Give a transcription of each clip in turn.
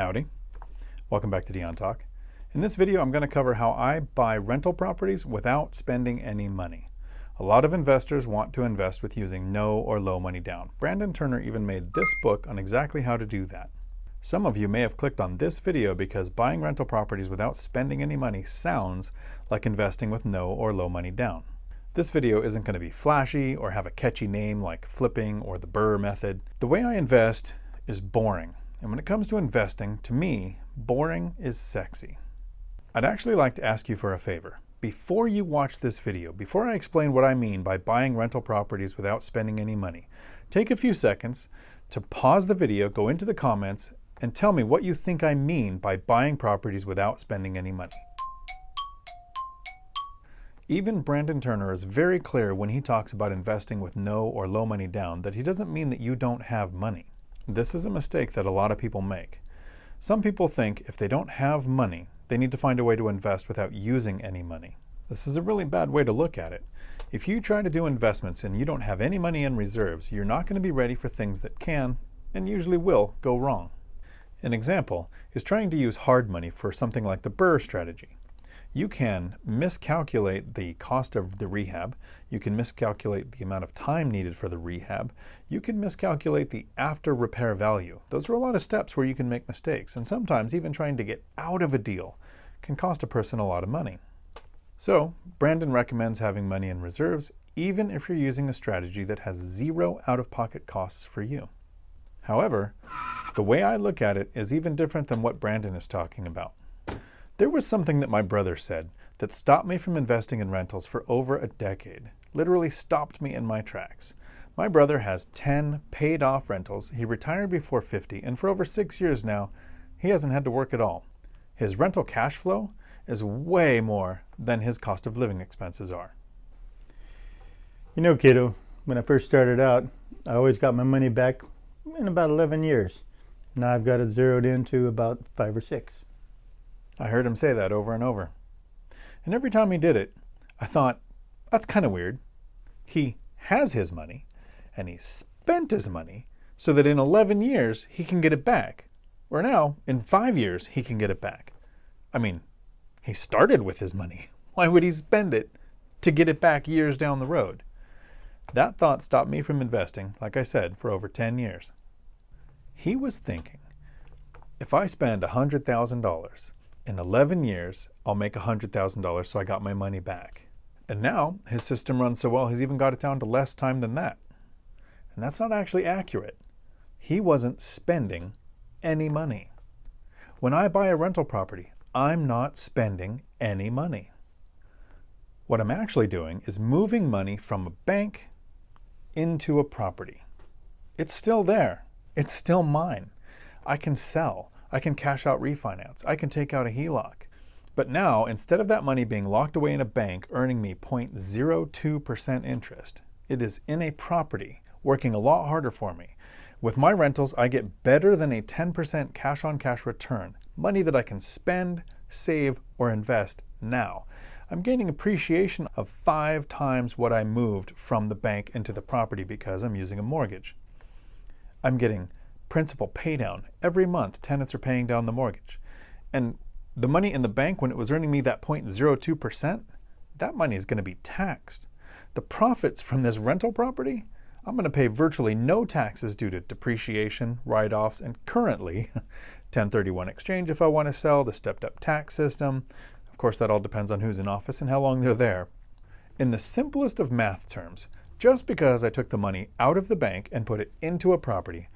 Howdy. Welcome back to Dion Talk. In this video, I'm going to cover how I buy rental properties without spending any money. A lot of investors want to invest with using no or low money down. Brandon Turner even made this book on exactly how to do that. Some of you may have clicked on this video because buying rental properties without spending any money sounds like investing with no or low money down. This video isn't going to be flashy or have a catchy name like flipping or the Burr method. The way I invest is boring. And when it comes to investing, to me, boring is sexy. I'd actually like to ask you for a favor. Before you watch this video, before I explain what I mean by buying rental properties without spending any money, take a few seconds to pause the video, go into the comments, and tell me what you think I mean by buying properties without spending any money. Even Brandon Turner is very clear when he talks about investing with no or low money down that he doesn't mean that you don't have money. This is a mistake that a lot of people make. Some people think if they don't have money, they need to find a way to invest without using any money. This is a really bad way to look at it. If you try to do investments and you don't have any money in reserves, you're not going to be ready for things that can, and usually will, go wrong. An example is trying to use hard money for something like the Burr strategy. You can miscalculate the cost of the rehab. You can miscalculate the amount of time needed for the rehab. You can miscalculate the after repair value. Those are a lot of steps where you can make mistakes, and sometimes even trying to get out of a deal can cost a person a lot of money. So, Brandon recommends having money in reserves, even if you're using a strategy that has zero out-of-pocket costs for you. However, the way I look at it is even different than what Brandon is talking about. There was something that my brother said that stopped me from investing in rentals for over a decade. Literally stopped me in my tracks. My brother has 10 paid off rentals. He retired before 50, and for over 6 years now, he hasn't had to work at all. His rental cash flow is way more than his cost of living expenses are. You know, kiddo, when I first started out, I always got my money back in about 11 years. Now I've got it zeroed into about 5 or 6. I heard him say that over and over. And every time he did it, I thought, that's kind of weird. He has his money, and he spent his money so that in 11 years he can get it back. Or now, in 5 years, he can get it back. I mean, he started with his money. Why would he spend it to get it back years down the road? That thought stopped me from investing, like I said, for over 10 years. He was thinking, if I spend $100,000, in 11 years, I'll make $100,000, so I got my money back. And now, his system runs so well, he's even got it down to less time than that. And that's not actually accurate. He wasn't spending any money. When I buy a rental property, I'm not spending any money. What I'm actually doing is moving money from a bank into a property. It's still there. It's still mine. I can sell. I can cash out refinance. I can take out a HELOC. But now, instead of that money being locked away in a bank earning me 0.02% interest, it is in a property working a lot harder for me. With my rentals, I get better than a 10% cash-on-cash return, money that I can spend, save, or invest now. I'm gaining appreciation of 5 times what I moved from the bank into the property because I'm using a mortgage. I'm getting principal pay down. Every month, tenants are paying down the mortgage. And the money in the bank, when it was earning me that 0.02%, that money is going to be taxed. The profits from this rental property, I'm going to pay virtually no taxes due to depreciation, write-offs, and currently 1031 exchange if I want to sell, the stepped-up tax system. Of course, that all depends on who's in office and how long they're there. In the simplest of math terms, just because I took the money out of the bank and put it into a property,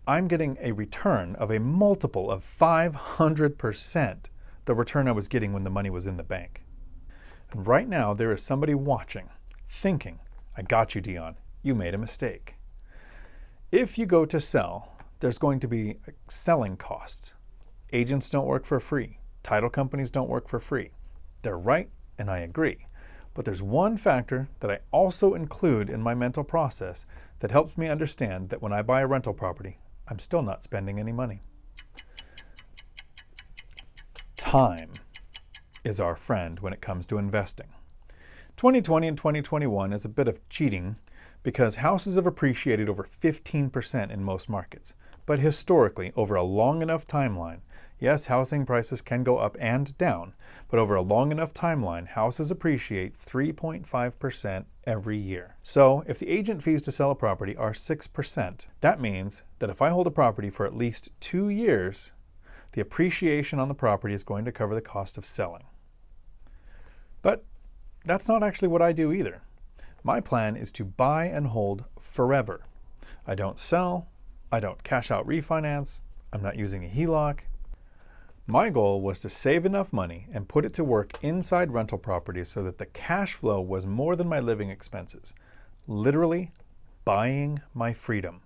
I'm getting a return of a multiple of 500% the return I was getting when the money was in the bank. And right now, there is somebody watching, thinking, I got you, Dion. You made a mistake. If you go to sell, there's going to be selling costs. Agents don't work for free. Title companies don't work for free. They're right, and I agree. But there's one factor that I also include in my mental process that helps me understand that when I buy a rental property, I'm still not spending any money. Time is our friend when it comes to investing. 2020 and 2021 is a bit of cheating because houses have appreciated over 15% in most markets. But historically, over a long enough timeline, Yes, housing prices can go up and down, but over a long enough timeline, houses appreciate 3.5% every year. So if the agent fees to sell a property are 6%, that means that if I hold a property for at least 2 years, the appreciation on the property is going to cover the cost of selling. But that's not actually what I do either. My plan is to buy and hold forever. I don't sell, I don't cash out refinance, I'm not using a HELOC. My goal was to save enough money and put it to work inside rental properties so that the cash flow was more than my living expenses. Literally buying my freedom,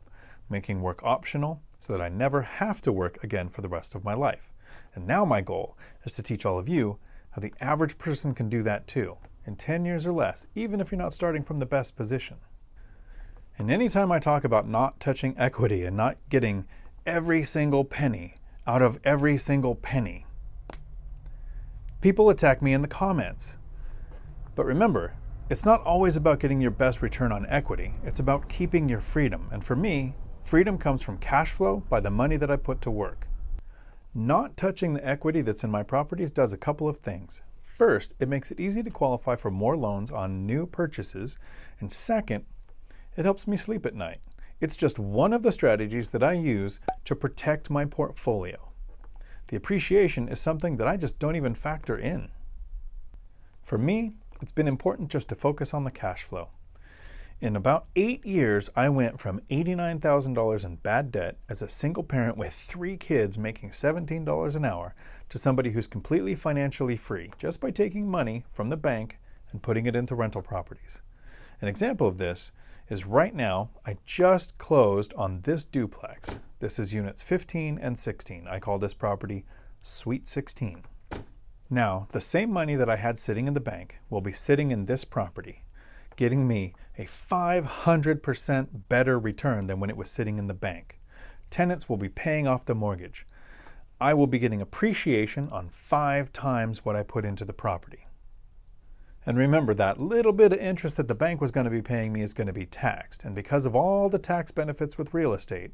making work optional so that I never have to work again for the rest of my life. And now my goal is to teach all of you how the average person can do that too, in 10 years or less, even if you're not starting from the best position. And anytime I talk about not touching equity and not getting every single penny out of every single penny, people attack me in the comments. But remember, it's not always about getting your best return on equity. It's about keeping your freedom. And for me, freedom comes from cash flow by the money that I put to work. Not touching the equity that's in my properties does a couple of things. First, it makes it easy to qualify for more loans on new purchases. And second, it helps me sleep at night. It's just one of the strategies that I use to protect my portfolio. The appreciation is something that I just don't even factor in. For me, it's been important just to focus on the cash flow. In about 8 years, I went from $89,000 in bad debt as a single parent with 3 kids making $17 an hour to somebody who's completely financially free just by taking money from the bank and putting it into rental properties. An example of this is right now, I just closed on this duplex. This is units 15 and 16. I call this property Suite 16. Now, the same money that I had sitting in the bank will be sitting in this property, getting me a 500% better return than when it was sitting in the bank. Tenants will be paying off the mortgage. I will be getting appreciation on 5 times what I put into the property. And remember, that little bit of interest that the bank was going to be paying me is going to be taxed. And because of all the tax benefits with real estate,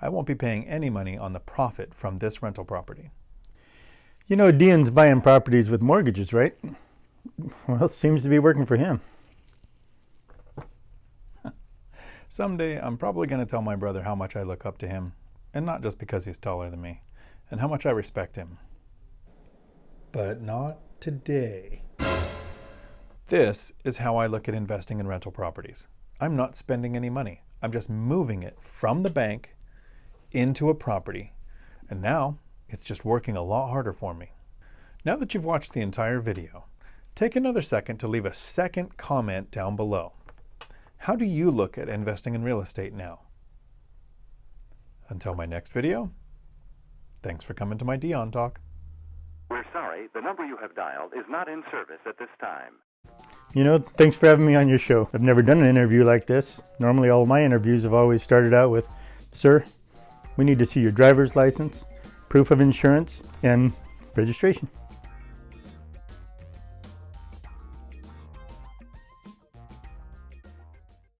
I won't be paying any money on the profit from this rental property. You know, Dion's buying properties with mortgages, right? Well, it seems to be working for him. Someday, I'm probably going to tell my brother how much I look up to him, and not just because he's taller than me, and how much I respect him. But not today. This is how I look at investing in rental properties. I'm not spending any money. I'm just moving it from the bank into a property. And now it's just working a lot harder for me. Now that you've watched the entire video, take another second to leave a second comment down below. How do you look at investing in real estate now? Until my next video, thanks for coming to my Dion Talk. We're sorry, the number you have dialed is not in service at this time. You know, thanks for having me on your show. I've never done an interview like this. Normally all of my interviews have always started out with, "Sir, we need to see your driver's license, proof of insurance, and registration."